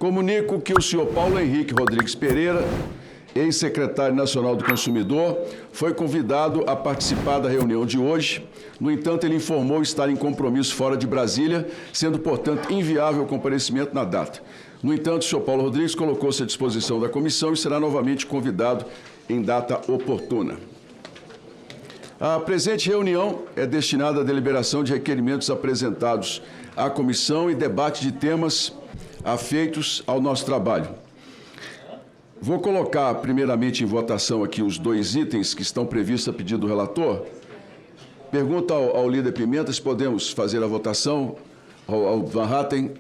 Comunico que o senhor Paulo Henrique Rodrigues Pereira, ex-secretário nacional do Consumidor, foi convidado a participar da reunião de hoje. No entanto, ele informou estar em compromisso fora de Brasília, sendo, portanto, inviável o comparecimento na data. No entanto, o senhor Paulo Rodrigues colocou-se à disposição da comissão e será novamente convidado em data oportuna. A presente reunião é destinada à deliberação de requerimentos apresentados à comissão e debate de temas afeitos ao nosso trabalho. Vou colocar primeiramente em votação aqui os dois itens que estão previstos a pedido do relator. Pergunta ao líder Pimenta se podemos fazer a votação, ao Van Hatten.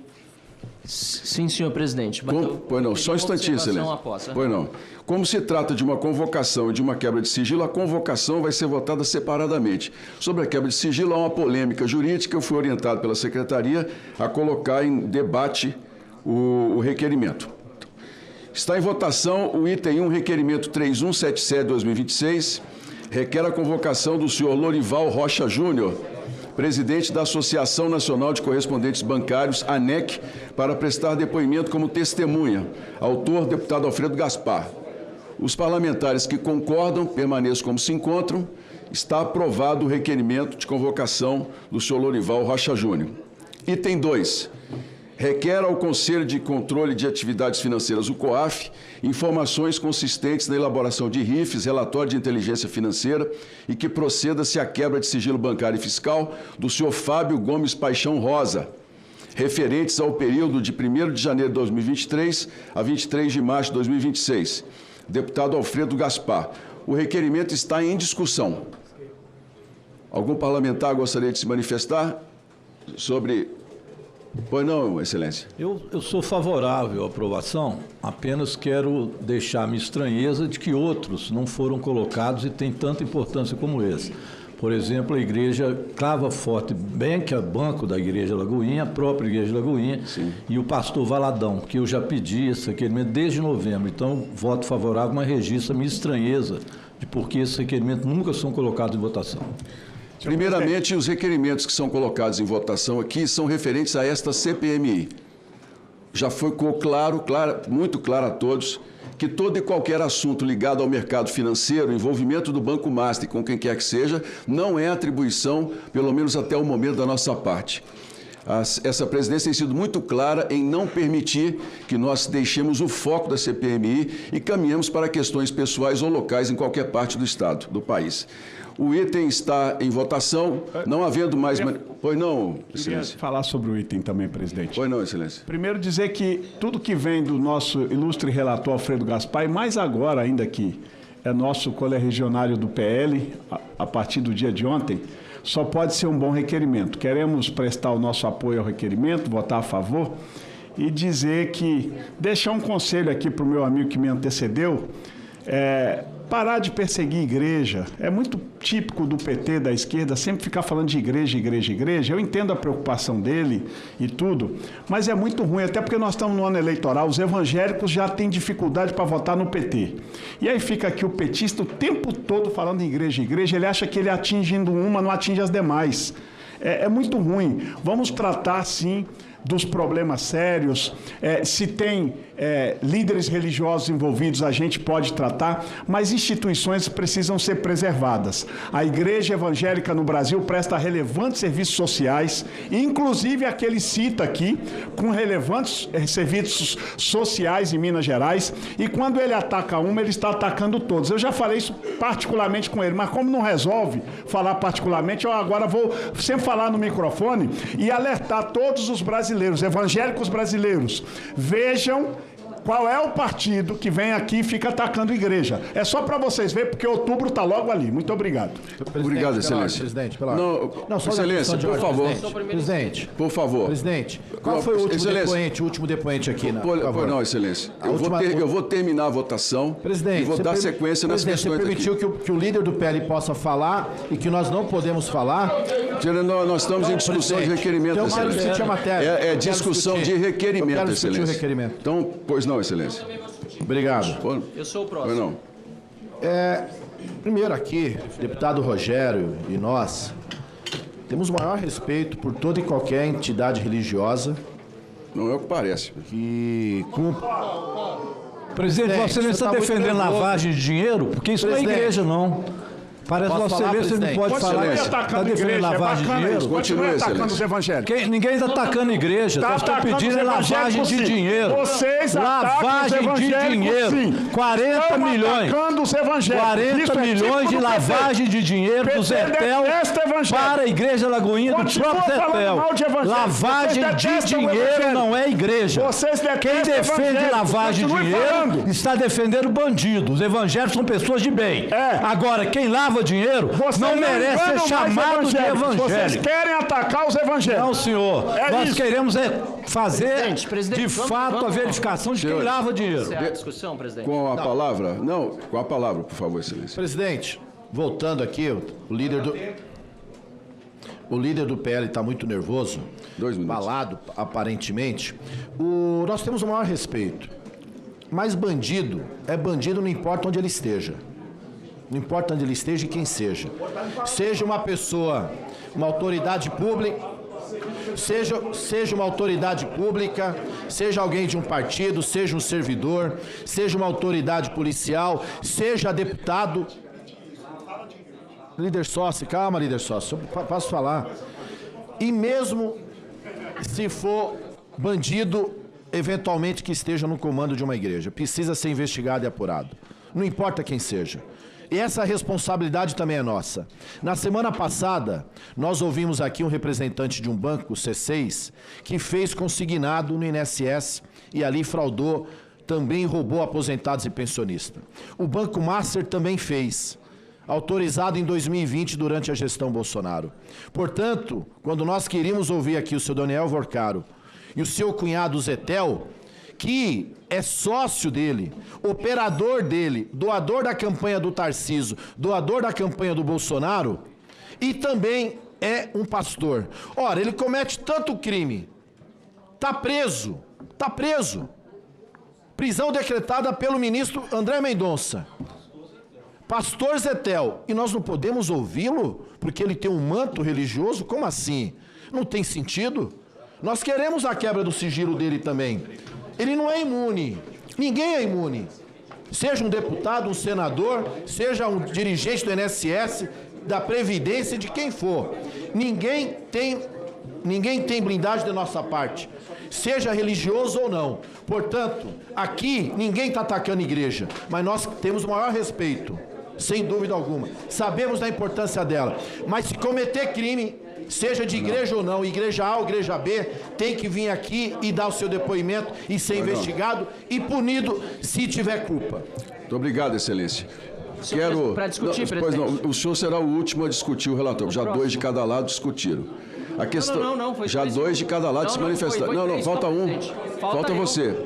Sim, senhor presidente. Pois não, só um instantinho, excelência. Pois não. Como se trata de uma convocação e de uma quebra de sigilo, a convocação vai ser votada separadamente. Sobre a quebra de sigilo, há uma polêmica jurídica. Eu fui orientado pela secretaria a colocar em debate o requerimento. Está em votação o item 1, requerimento 3177-2026, requer a convocação do senhor Lorival Rocha Júnior, presidente da Associação Nacional de Correspondentes Bancários, ANEC, para prestar depoimento como testemunha. Autor, deputado Alfredo Gaspar. Os parlamentares que concordam permaneçam como se encontram. Está aprovado o requerimento de convocação do senhor Lorival Rocha Júnior. Item 2. Requer ao Conselho de Controle de Atividades Financeiras, o COAF, informações consistentes na elaboração de RIFs, relatório de inteligência financeira, e que proceda-se à quebra de sigilo bancário e fiscal do senhor Fábio Gomes Paixão Rosa, referentes ao período de 1º de janeiro de 2023 a 23 de março de 2026. Deputado Alfredo Gaspar. O requerimento está em discussão. Algum parlamentar gostaria de se manifestar sobre... Pois não, excelência. Eu sou favorável à aprovação, apenas quero deixar a minha estranheza de que outros não foram colocados e têm tanta importância como esse. Por exemplo, a igreja Clava Forte Bank, é banco da Igreja Lagoinha, a própria Igreja Lagoinha, sim, e o pastor Valadão, que eu já pedi esse requerimento desde novembro. Então, voto favorável, mas registro a minha estranheza de por que esses requerimentos nunca são colocados em votação. Primeiramente, os requerimentos que são colocados em votação aqui são referentes a esta CPMI. Já ficou muito claro a todos que todo e qualquer assunto ligado ao mercado financeiro, envolvimento do Banco Master com quem quer que seja, não é atribuição, pelo menos até o momento, da nossa parte. Essa presidência tem sido muito clara em não permitir que nós deixemos o foco da CPMI e caminhemos para questões pessoais ou locais em qualquer parte do Estado, do país. O item está em votação, não havendo mais... Pois não, excelência. Queria falar sobre o item também, presidente. Pois não, excelência. Primeiro dizer que tudo que vem do nosso ilustre relator Alfredo Gaspar, e mais agora ainda que é nosso colerregionário do PL, a partir do dia de ontem, só pode ser um bom requerimento. Queremos prestar o nosso apoio ao requerimento, votar a favor, e dizer que, deixar um conselho aqui para o meu amigo que me antecedeu, parar de perseguir igreja. É muito típico do PT, da esquerda, sempre ficar falando de igreja, igreja, igreja. Eu entendo a preocupação dele e tudo, mas é muito ruim, até porque nós estamos no ano eleitoral, os evangélicos já têm dificuldade para votar no PT. E aí fica aqui o petista o tempo todo falando em igreja, igreja, ele acha que ele atingindo uma, não atinge as demais. É muito ruim. Vamos tratar, sim, dos problemas sérios, se tem líderes religiosos envolvidos, a gente pode tratar, mas instituições precisam ser preservadas. A Igreja Evangélica no Brasil presta relevantes serviços sociais, inclusive aquele cita aqui, com relevantes serviços sociais em Minas Gerais, e quando ele ataca uma, ele está atacando todos. Eu já falei isso particularmente com ele, mas como não resolve falar particularmente, eu agora vou sempre falar no microfone e alertar todos os brasileiros, evangélicos brasileiros, vejam qual é o partido que vem aqui e fica atacando a igreja. É só para vocês verem, porque outubro está logo ali. Muito obrigado. Obrigado, excelência. Presidente, não, só excelência, por favor. Presidente. Por favor. Presidente, qual foi o último depoente aqui? Pois não, excelência. Eu vou terminar a votação, presidente, e vou dar sequência nas questões aqui. Você permitiu que o líder do PL possa falar e que nós não podemos falar? Nós estamos em discussão de requerimento, excelência. É discussão de requerimento, excelência. Então, pois não, excelência. Obrigado. Eu sou o próximo. Primeiro aqui, deputado Rogério e nós temos o maior respeito por toda e qualquer entidade religiosa, Não é o que parece. Presidente, Vossa Excelência está defendendo lavagem de dinheiro? Porque isso não é igreja, não. Parece que Vossa Excelência não pode falar que está defendendo lavagem de dinheiro. Continue atacando os evangélicos. Ninguém está atacando a igreja. Nós estamos pedindo lavagem de dinheiro. Vocês lavagem de dinheiro. Sim. 40 milhões. Atacando os evangélicos. 40 milhões de lavagem de dinheiro do Zetel para a Igreja Lagoinha do próprio Zetel. Lavagem de dinheiro não é igreja. Quem defende lavagem de dinheiro está defendendo bandidos. Os evangélicos são pessoas de bem. Agora, quem lava dinheiro não merece ser chamado de evangélico. Vocês querem atacar os evangélicos. Não, senhor. Nós queremos fazer, presidente, de fato, a verificação de quem lava dinheiro. Encerrar a discussão, presidente. Com a palavra? Não, com a palavra, por favor, Excelência. Presidente, voltando aqui, o líder do PL está muito nervoso, 2 minutos. balado, aparentemente. Nós temos o maior respeito. Mas bandido é bandido, não importa onde ele esteja. Não importa onde ele esteja e quem seja. Seja uma pessoa, uma autoridade pública, seja uma autoridade pública, seja alguém de um partido, seja um servidor, seja uma autoridade policial, seja deputado. Líder sócio, calma, líder sócio, eu posso falar. E mesmo se for bandido, eventualmente que esteja no comando de uma igreja, precisa ser investigado e apurado. Não importa quem seja. E essa responsabilidade também é nossa. Na semana passada, nós ouvimos aqui um representante de um banco, o C6, que fez consignado no INSS e ali fraudou, também roubou aposentados e pensionistas. O Banco Master também fez, autorizado em 2020 durante a gestão Bolsonaro. Portanto, quando nós queríamos ouvir aqui o seu Daniel Vorcaro e o seu cunhado Zetel, que é sócio dele, operador dele, doador da campanha do Tarcísio, doador da campanha do Bolsonaro, e também é um pastor. Ora, ele comete tanto crime, tá preso. Prisão decretada pelo ministro André Mendonça. Pastor Zetel, e nós não podemos ouvi-lo porque ele tem um manto religioso? Como assim? Não tem sentido? Nós queremos a quebra do sigilo dele também. Ele não é imune. Ninguém é imune. Seja um deputado, um senador, seja um dirigente do INSS, da Previdência, de quem for. Ninguém tem blindagem da nossa parte, seja religioso ou não. Portanto, aqui ninguém está atacando a igreja, mas nós temos o maior respeito, sem dúvida alguma. Sabemos da importância dela, mas se cometer crime, seja de igreja ou não, igreja A ou igreja B, tem que vir aqui e dar o seu depoimento e ser investigado e punido se tiver culpa. Muito obrigado, Excelência. Para discutir, presidente. Pois não, o senhor será o último a discutir o relatório. Já 2 de cada lado discutiram. A questão, não, foi já 2 de cada lado se manifestaram. Não, falta um. Falta você.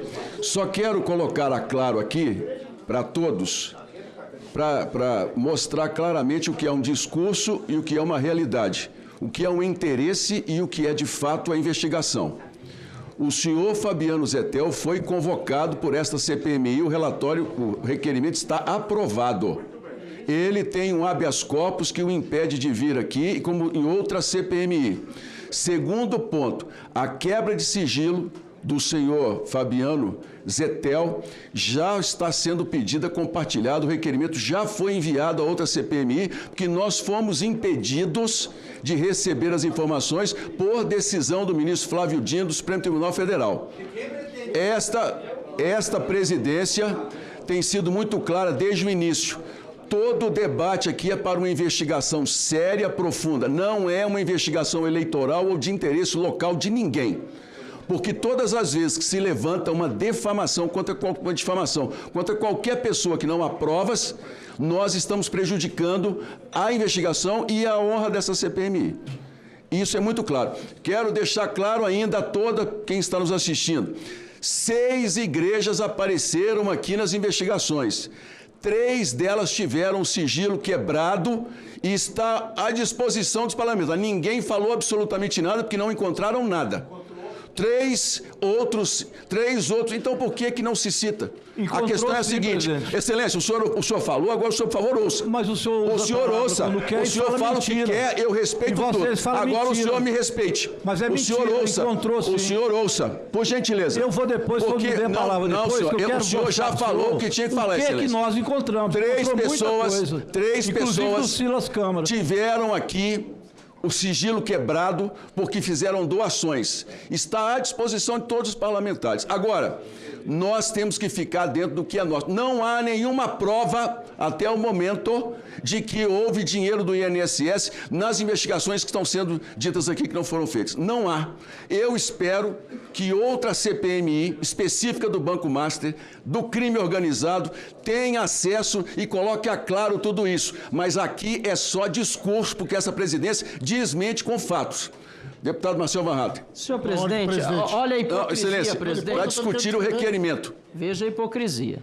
Só quero colocar a claro aqui, para todos, para mostrar claramente o que é um discurso e o que é uma realidade. O que é um interesse e o que é de fato a investigação. O senhor Fabiano Zetel foi convocado por esta CPMI, o requerimento está aprovado. Ele tem um habeas corpus que o impede de vir aqui, como em outra CPMI. Segundo ponto, a quebra de sigilo do senhor Fabiano Zetel já está sendo pedida, compartilhado, o requerimento já foi enviado a outra CPMI, porque nós fomos impedidos de receber as informações por decisão do ministro Flávio Dino do Supremo Tribunal Federal. Esta presidência tem sido muito clara desde o início. Todo o debate aqui é para uma investigação séria, profunda. Não é uma investigação eleitoral ou de interesse local de ninguém. Porque todas as vezes que se levanta uma difamação contra qualquer pessoa que não há provas, nós estamos prejudicando a investigação e a honra dessa CPMI. Isso é muito claro. Quero deixar claro ainda a toda quem está nos assistindo. 6 igrejas apareceram aqui nas investigações. 3 delas tiveram o sigilo quebrado e está à disposição dos parlamentares. Ninguém falou absolutamente nada porque não encontraram nada. Três outros. Então por que não se cita? A questão é a seguinte, Excelência, o senhor falou, agora o senhor, por favor, ouça. Mas o senhor ouça. O senhor fala o que quer, eu respeito tudo. Agora mentira. O senhor me respeite. Mas é mentira, o senhor ouça, por gentileza. Eu vou depois, quando me der a palavra depois, senhor, o senhor já falou o que tinha que falar, Excelência. O que nós encontramos? Três pessoas tiveram aqui o sigilo quebrado porque fizeram doações. Está à disposição de todos os parlamentares. Agora, nós temos que ficar dentro do que é nosso. Não há nenhuma prova, até o momento, de que houve dinheiro do INSS nas investigações que estão sendo ditas aqui que não foram feitas. Não há. Eu espero que outra CPMI específica do Banco Master, do crime organizado, tenha acesso e coloque a claro tudo isso. Mas aqui é só discurso, porque essa presidência desmente com fatos. Deputado Marcel Van Hatten. Senhor presidente, olha a hipocrisia, Excelência, presidente. Para discutir o requerimento. Veja a hipocrisia.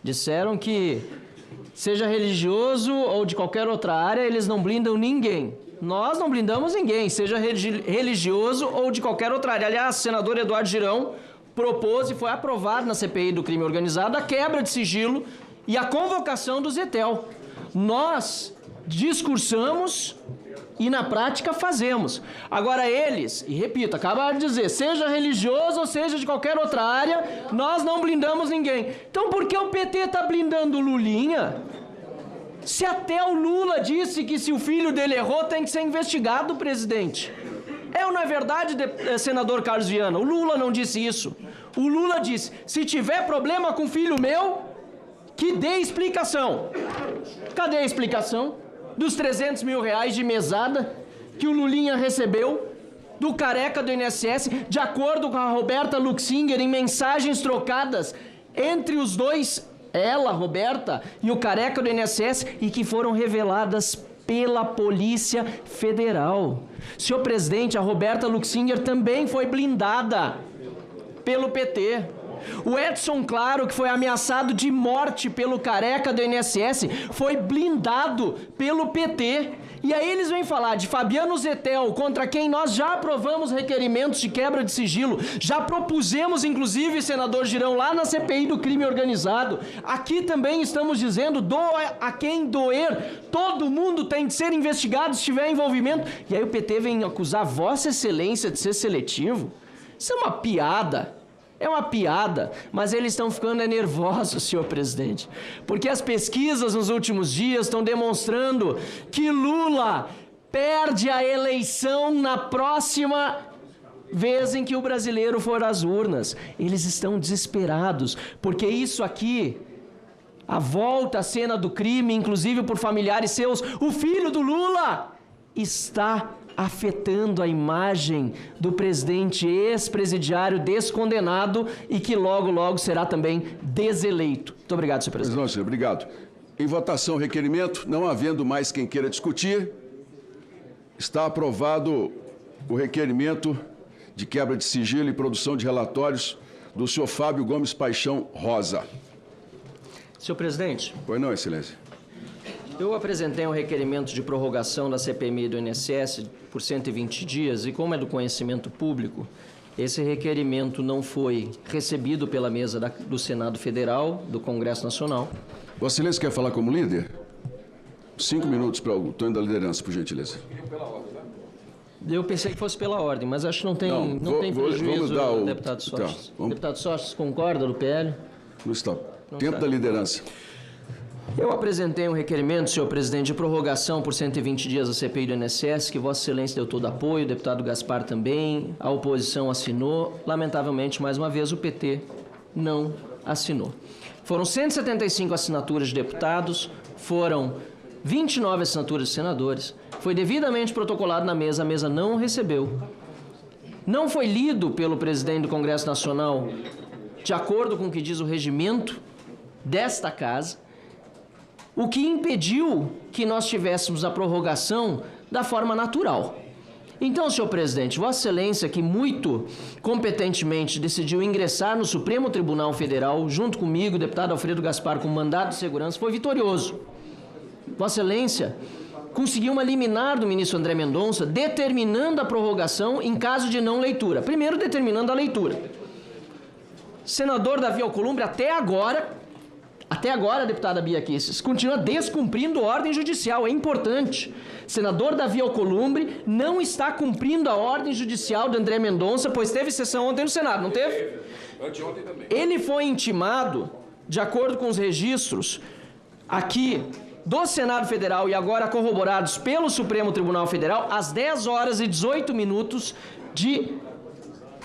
Disseram que, seja religioso ou de qualquer outra área, eles não blindam ninguém. Nós não blindamos ninguém, seja religioso ou de qualquer outra área. Aliás, o senador Eduardo Girão propôs e foi aprovado na CPI do crime organizado a quebra de sigilo e a convocação do Zetel. Nós discursamos e na prática fazemos. Agora eles, e repito, acabaram de dizer, seja religioso ou seja de qualquer outra área, nós não blindamos ninguém. Então por que o PT está blindando o Lulinha? Se até o Lula disse que se o filho dele errou tem que ser investigado, presidente. É ou não é verdade, senador Carlos Viana? O Lula não disse isso. O Lula disse, se tiver problema com filho meu, que dê explicação. Cadê a explicação? Dos 300 mil reais de mesada que o Lulinha recebeu, do careca do INSS, de acordo com a Roberta Luxinger, em mensagens trocadas entre os dois, ela, Roberta, e o careca do INSS, e que foram reveladas pela Polícia Federal. Senhor presidente, a Roberta Luxinger também foi blindada pelo PT. O Edson Claro, que foi ameaçado de morte pelo careca do INSS, foi blindado pelo PT. E aí eles vêm falar de Fabiano Zetel, contra quem nós já aprovamos requerimentos de quebra de sigilo, já propusemos, inclusive, senador Girão, lá na CPI do crime organizado. Aqui também estamos dizendo, doa a quem doer, todo mundo tem de ser investigado se tiver envolvimento. E aí o PT vem acusar Vossa Excelência de ser seletivo. Isso é uma piada. É uma piada, mas eles estão ficando nervosos, senhor presidente, porque as pesquisas nos últimos dias estão demonstrando que Lula perde a eleição na próxima vez em que o brasileiro for às urnas. Eles estão desesperados, porque isso aqui, a volta à cena do crime, inclusive por familiares seus, o filho do Lula, está afetando a imagem do presidente ex-presidiário descondenado e que logo, logo será também deseleito. Muito obrigado, senhor presidente. Não, senhor, obrigado. Em votação o requerimento, não havendo mais quem queira discutir, está aprovado o requerimento de quebra de sigilo e produção de relatórios do senhor Fábio Gomes Paixão Rosa. Senhor presidente. Pois não, Excelência. Eu apresentei um requerimento de prorrogação da CPMI do INSS por 120 dias e, como é do conhecimento público, esse requerimento não foi recebido pela mesa do Senado Federal, do Congresso Nacional. Vossa Excelência quer falar como líder? 5 minutos para o Tonho da liderança, por gentileza. Eu pensei que fosse pela ordem, mas acho que não tem prejuízo, deputado Sócrates. Tá, deputado Sócrates, concorda do PL? Não está. Tempo da liderança. Eu apresentei um requerimento, senhor presidente, de prorrogação por 120 dias da CPI do INSS, que Vossa Excelência deu todo apoio, o deputado Gaspar também, a oposição assinou. Lamentavelmente, mais uma vez, o PT não assinou. Foram 175 assinaturas de deputados, foram 29 assinaturas de senadores, foi devidamente protocolado na mesa, a mesa não recebeu. Não foi lido pelo presidente do Congresso Nacional, de acordo com o que diz o regimento desta casa, o que impediu que nós tivéssemos a prorrogação da forma natural. Então, senhor presidente, Vossa Excelência, que muito competentemente decidiu ingressar no Supremo Tribunal Federal, junto comigo, o deputado Alfredo Gaspar, com mandado de segurança, foi vitorioso. Vossa Excelência conseguiu uma liminar do ministro André Mendonça determinando a prorrogação em caso de não leitura. Primeiro, determinando a leitura. Senador Davi Alcolumbre, até agora, deputada Bia Kicis, continua descumprindo ordem judicial, é importante. Senador Davi Alcolumbre não está cumprindo a ordem judicial de André Mendonça, pois teve sessão ontem no Senado, não teve? Anteontem também. Ele foi intimado, de acordo com os registros aqui do Senado Federal e agora corroborados pelo Supremo Tribunal Federal, às 10 horas e 18 minutos de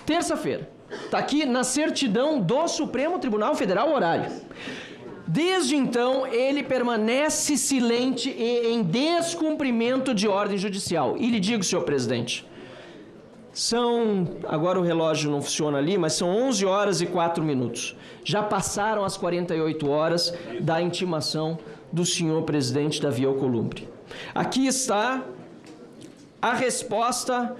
terça-feira. Está aqui na certidão do Supremo Tribunal Federal o horário. Desde então, ele permanece silente e em descumprimento de ordem judicial. E lhe digo, senhor presidente, agora o relógio não funciona ali, mas são 11 horas e 4 minutos. Já passaram as 48 horas da intimação do senhor presidente Davi Alcolumbre. Aqui está a resposta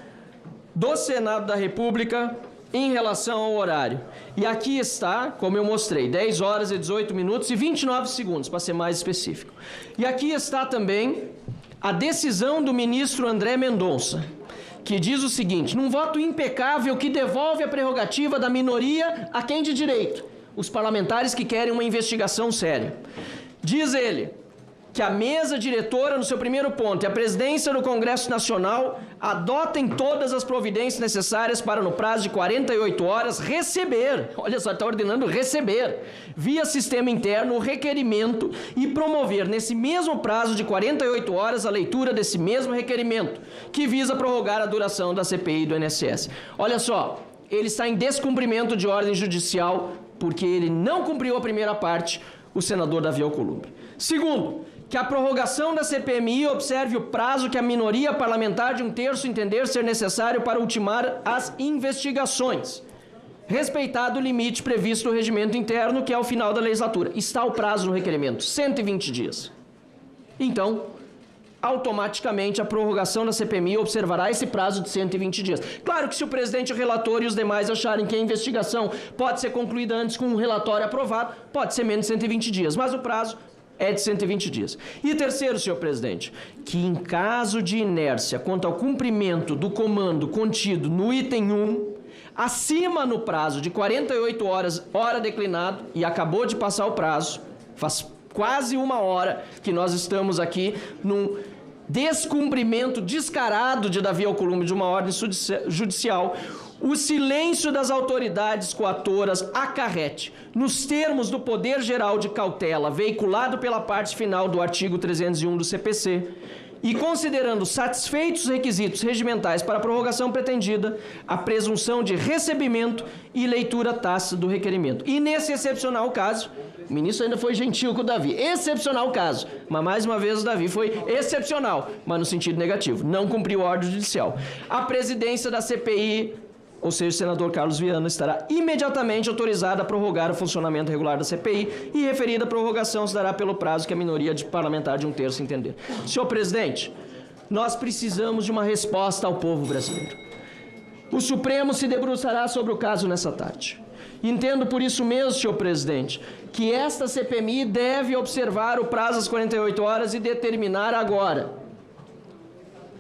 do Senado da República em relação ao horário. E aqui está, como eu mostrei, 10 horas e 18 minutos e 29 segundos, para ser mais específico. E aqui está também a decisão do ministro André Mendonça, que diz o seguinte: num voto impecável que devolve a prerrogativa da minoria a quem de direito, os parlamentares que querem uma investigação séria. Diz ele que a mesa diretora, no seu primeiro ponto, e a presidência do Congresso Nacional adotem todas as providências necessárias para, no prazo de 48 horas, receber, olha só, está ordenando receber, via sistema interno, o requerimento e promover, nesse mesmo prazo de 48 horas, a leitura desse mesmo requerimento, que visa prorrogar a duração da CPI do INSS. Olha só, ele está em descumprimento de ordem judicial, porque ele não cumpriu a primeira parte, o senador Davi Alcolumbre. Segundo, que a prorrogação da CPMI observe o prazo que a minoria parlamentar de 1/3 entender ser necessário para ultimar as investigações, respeitado o limite previsto no regimento interno, que é o final da legislatura. Está o prazo no requerimento, 120 dias. Então, automaticamente a prorrogação da CPMI observará esse prazo de 120 dias. Claro que se o presidente, o relator e os demais acharem que a investigação pode ser concluída antes com um relatório aprovado, pode ser menos de 120 dias, mas o prazo é de 120 dias. E terceiro, senhor presidente, que em caso de inércia quanto ao cumprimento do comando contido no item 1, acima no prazo de 48 horas, hora declinado, e acabou de passar o prazo, faz quase uma hora que nós estamos aqui num descumprimento descarado de Davi Alcolumbre de uma ordem judicial, o silêncio das autoridades coatoras acarrete, nos termos do poder geral de cautela veiculado pela parte final do artigo 301 do CPC, e considerando satisfeitos os requisitos regimentais para a prorrogação pretendida, a presunção de recebimento e leitura tácita do requerimento. E nesse excepcional caso, o ministro ainda foi gentil com o Davi, excepcional caso, mas mais uma vez o Davi foi excepcional, mas no sentido negativo, não cumpriu a ordem judicial. A presidência da CPI, ou seja, o senador Carlos Viana, estará imediatamente autorizada a prorrogar o funcionamento regular da CPI e referida prorrogação se dará pelo prazo que a minoria parlamentar de 1/3 entender. Senhor presidente, nós precisamos de uma resposta ao povo brasileiro. O Supremo se debruçará sobre o caso nessa tarde. Entendo por isso mesmo, senhor presidente, que esta CPMI deve observar o prazo das 48 horas e determinar agora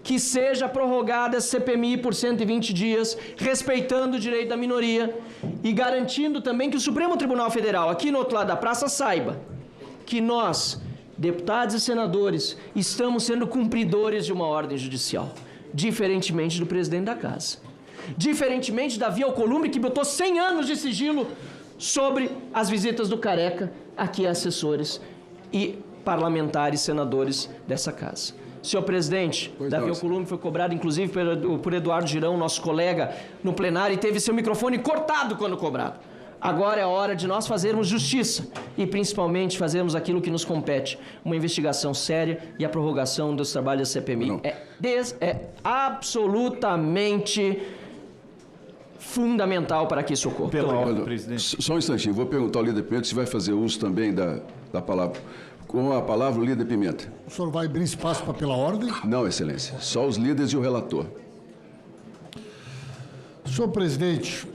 que seja prorrogada a CPMI por 120 dias, respeitando o direito da minoria e garantindo também que o Supremo Tribunal Federal, aqui no outro lado da praça, saiba que nós, deputados e senadores, estamos sendo cumpridores de uma ordem judicial, diferentemente do presidente da Casa. Diferentemente de Davi Alcolumbre, que botou 100 anos de sigilo sobre as visitas do Careca aqui a assessores e parlamentares, senadores dessa Casa. Senhor presidente, Davi Alcolumbre foi cobrado, inclusive, por Eduardo Girão, nosso colega, no plenário, e teve seu microfone cortado quando cobrado. Agora é a hora de nós fazermos justiça e, principalmente, fazermos aquilo que nos compete, uma investigação séria e a prorrogação dos trabalhos da CPMI. É absolutamente fundamental para que isso ocorra. Pela ordem, presidente. Só um instantinho, vou perguntar ao líder Pimenta se vai fazer uso também da palavra. Com a palavra, o líder Pimenta. O senhor vai abrir espaço para pela ordem? Não, excelência. Só os líderes e o relator. Senhor presidente,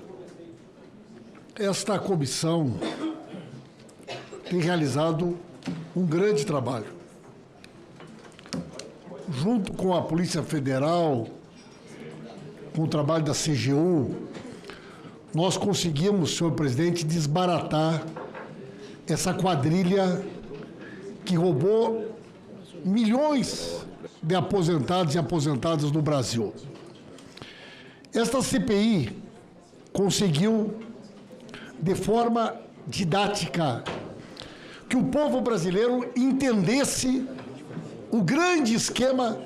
esta comissão tem realizado um grande trabalho. junto com a Polícia Federal, com o trabalho da CGU, nós conseguimos, senhor presidente, desbaratar essa quadrilha que roubou milhões de aposentados e aposentadas no Brasil. Esta CPI conseguiu, de forma didática, que o povo brasileiro entendesse o grande esquema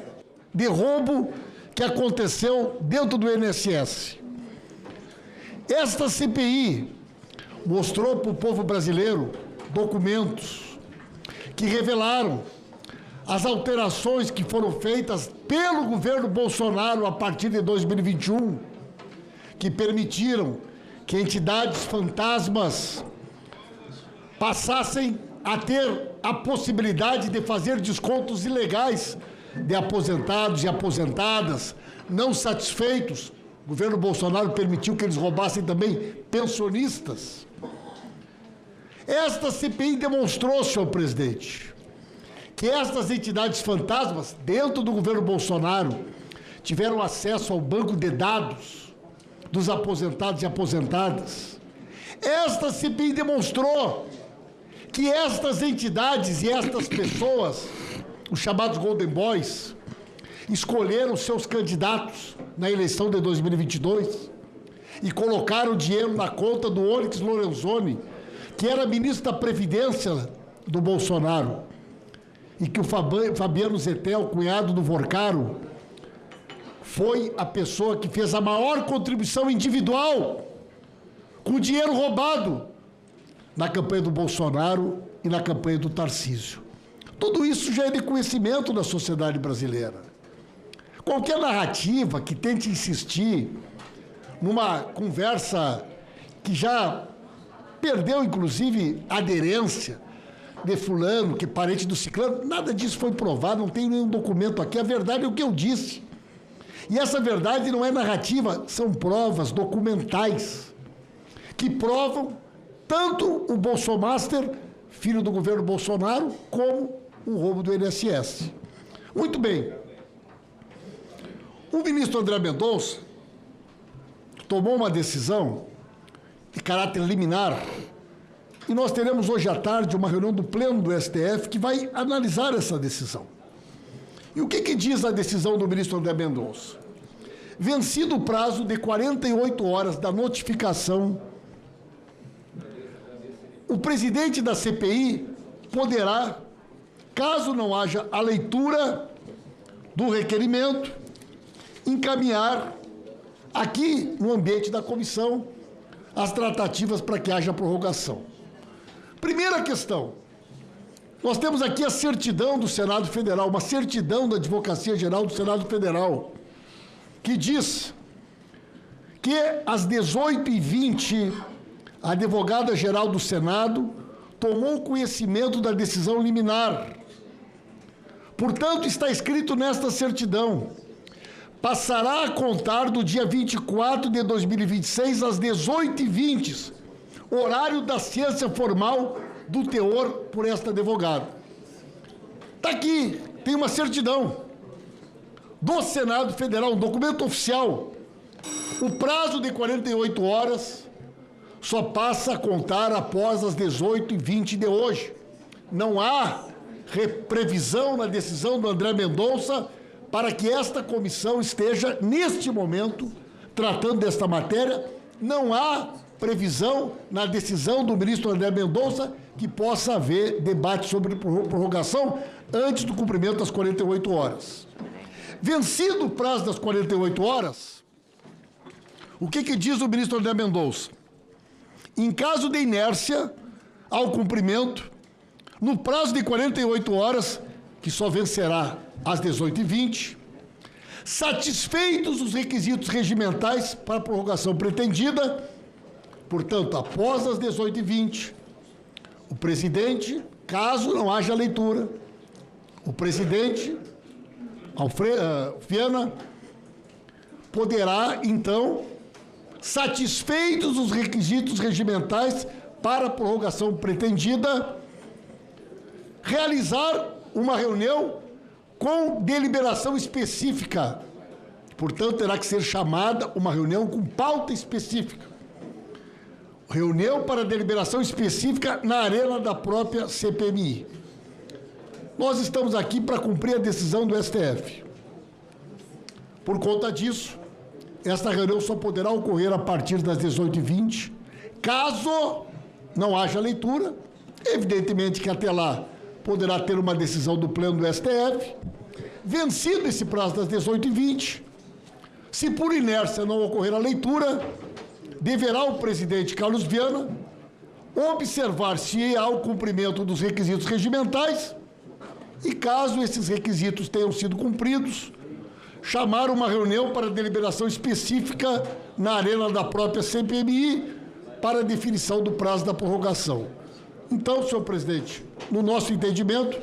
de roubo que aconteceu dentro do INSS. Esta CPI mostrou para o povo brasileiro documentos que revelaram as alterações que foram feitas pelo governo Bolsonaro a partir de 2021, que permitiram que entidades fantasmas passassem a ter a possibilidade de fazer descontos ilegais de aposentados e aposentadas não satisfeitos. O governo Bolsonaro permitiu que eles roubassem também pensionistas. Esta CPI demonstrou, senhor presidente, que estas entidades fantasmas, dentro do governo Bolsonaro, tiveram acesso ao banco de dados dos aposentados e aposentadas. Esta CPI demonstrou que estas entidades e estas pessoas, os chamados Golden Boys, escolheram seus candidatos na eleição de 2022 e colocaram dinheiro na conta do Onyx Lorenzoni, que era ministro da Previdência do Bolsonaro, e que o Fabiano Zettel, cunhado do Vorcaro, foi a pessoa que fez a maior contribuição individual com dinheiro roubado na campanha do Bolsonaro e na campanha do Tarcísio. Tudo isso já é de conhecimento da sociedade brasileira. Qualquer narrativa que tente insistir numa conversa que já perdeu, inclusive, aderência de fulano, que é parente do ciclano, nada disso foi provado, não tem nenhum documento aqui. A verdade é o que eu disse. E essa verdade não é narrativa, são provas documentais que provam tanto o Bolsomaster, filho do governo Bolsonaro, como o roubo do INSS. Muito bem. O ministro André Mendonça tomou uma decisão de caráter liminar e nós teremos hoje à tarde uma reunião do Pleno do STF que vai analisar essa decisão. E o que diz a decisão do ministro André Mendonça? Vencido o prazo de 48 horas da notificação, o presidente da CPI poderá, caso não haja a leitura do requerimento, encaminhar aqui no ambiente da comissão as tratativas para que haja prorrogação. Primeira questão, nós temos aqui a certidão do Senado Federal, uma certidão da Advocacia Geral do Senado Federal, que diz que às 18h20, a advogada-geral do Senado tomou conhecimento da decisão liminar. Portanto, está escrito nesta certidão: passará a contar do dia 24 de 2026 às 18h20, horário da ciência formal do teor por esta advogada. Está aqui, tem uma certidão do Senado Federal, um documento oficial. O prazo de 48 horas só passa a contar após as 18h20 de hoje. Não há previsão na decisão do André Mendonça para que esta comissão esteja, neste momento, tratando desta matéria. Não há previsão na decisão do ministro André Mendonça que possa haver debate sobre prorrogação antes do cumprimento das 48 horas. Vencido o prazo das 48 horas, o que diz o ministro André Mendonça? Em caso de inércia ao cumprimento, no prazo de 48 horas, que só vencerá às 18h20, satisfeitos os requisitos regimentais para a prorrogação pretendida, portanto, após as 18h20, o presidente, caso não haja leitura, o presidente, Viana, poderá, então, satisfeitos os requisitos regimentais para a prorrogação pretendida, realizar uma reunião com deliberação específica. Portanto, terá que ser chamada uma reunião com pauta específica. Reunião para deliberação específica na arena da própria CPMI. Nós estamos aqui para cumprir a decisão do STF. Por conta disso, esta reunião só poderá ocorrer a partir das 18h20, caso não haja leitura. Evidentemente que até lá poderá ter uma decisão do pleno do STF. Vencido esse prazo das 18h20, se por inércia não ocorrer a leitura, deverá o presidente Carlos Viana observar se há o cumprimento dos requisitos regimentais e, caso esses requisitos tenham sido cumpridos, chamar uma reunião para deliberação específica na arena da própria CPMI para definição do prazo da prorrogação. Então, senhor presidente, no nosso entendimento,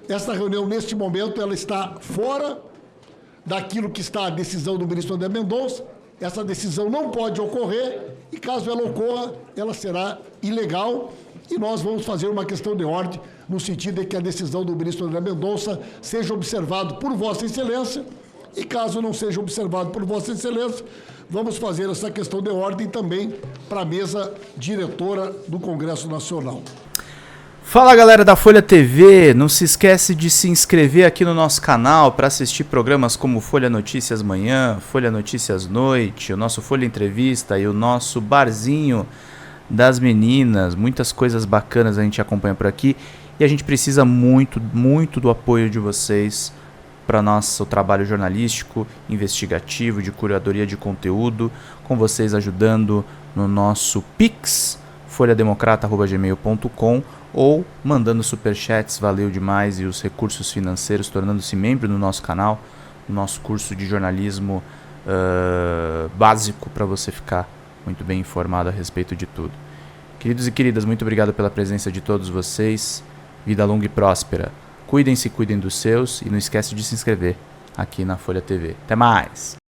esta reunião, neste momento, ela está fora daquilo que está a decisão do ministro André Mendonça. Essa decisão não pode ocorrer e, caso ela ocorra, ela será ilegal e nós vamos fazer uma questão de ordem no sentido de que a decisão do ministro André Mendonça seja observada por Vossa Excelência e, caso não seja observado por Vossa Excelência, vamos fazer essa questão de ordem também para a mesa diretora do Congresso Nacional. Fala, galera da Folha TV, não se esquece de se inscrever aqui no nosso canal para assistir programas como Folha Notícias Manhã, Folha Notícias Noite, o nosso Folha Entrevista e o nosso Barzinho das Meninas. Muitas coisas bacanas a gente acompanha por aqui e a gente precisa muito, muito do apoio de vocês para nosso trabalho jornalístico, investigativo, de curadoria de conteúdo, com vocês ajudando no nosso Pix, folhademocrata@gmail.com, ou mandando superchats, valeu demais, e os recursos financeiros, tornando-se membro do nosso canal, no nosso curso de jornalismo básico, para você ficar muito bem informado a respeito de tudo. Queridos e queridas, muito obrigado pela presença de todos vocês, vida longa e próspera. Cuidem-se, cuidem dos seus, e não esquece de se inscrever aqui na Folha TV. Até mais!